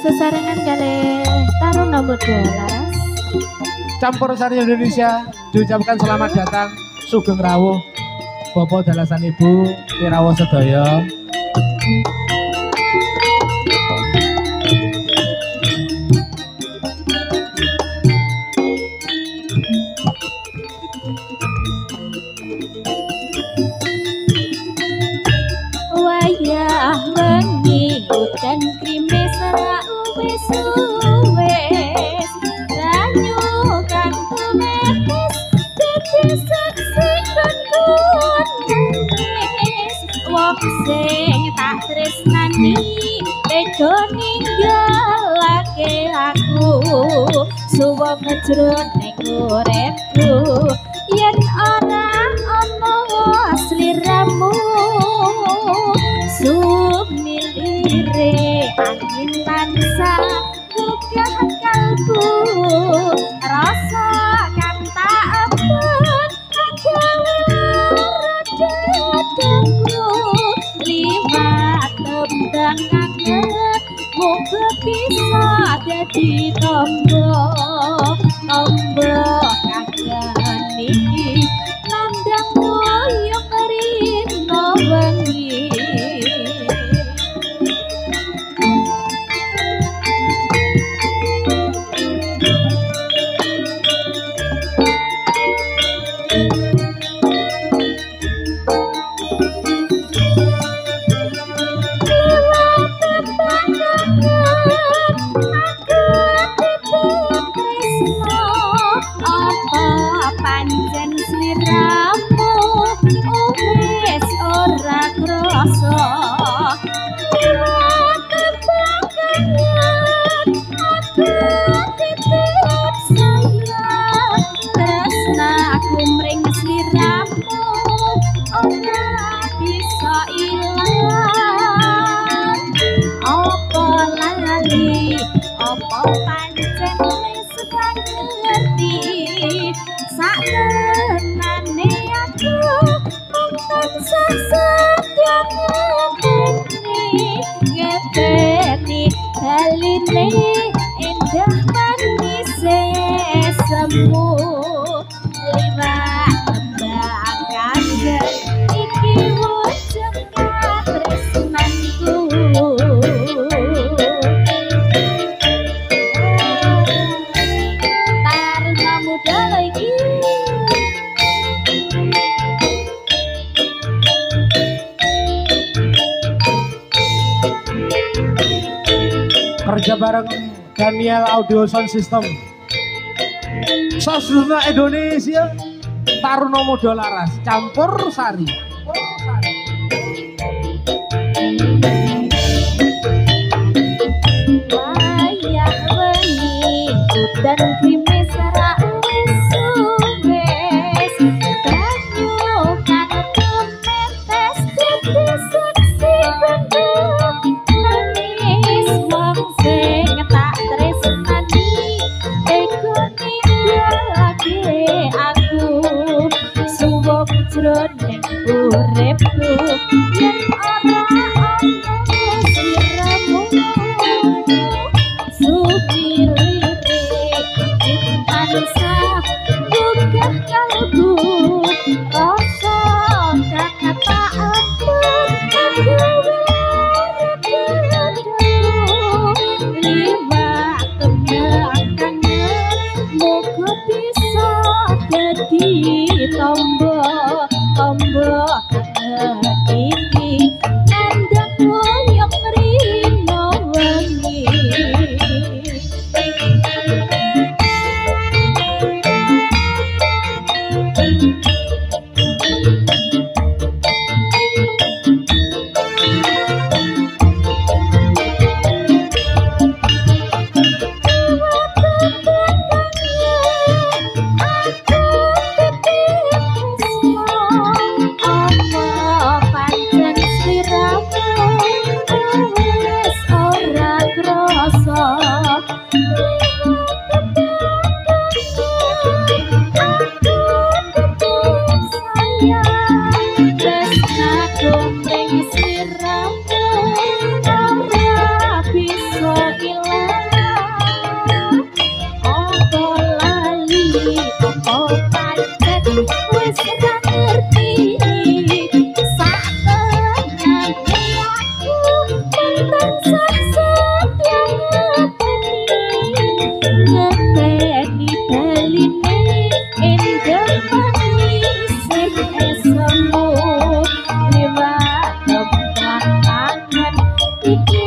sesarengan kali Taruna Muda Laras. Campur Sari Indonesia diucapkan selamat datang Sugeng Rawuh Bapak Dalasan Ibu Irawa Sedaya. Wayah wengi hujan krimis ra wis banyu kang tumetes dadi saksi kunis wong sing tak tresnani tega ninggalake aku suwung jroning uripku yen ora ana sliramu sumilire angin lansa gugah kalbu rasa kan tak abot agawe dadaku liwat tembang kangen muga bisa dadi tombo kangen iki nandang moyong rino wengi. Indah manis semu liwat tembang kangen iki wujud tresnanku. Taruna Muda lagi kerja bareng Daniel Audio Sound System Sosruna Indonesia Taruna Muda Laras Campur Sari. wayah wengi udan krimis ra wis banyu kang tumetes dadi saksi bentuk nangis wong sing tak tresnani ego ninggalake aku suwung jroning uripku yen ora ana iki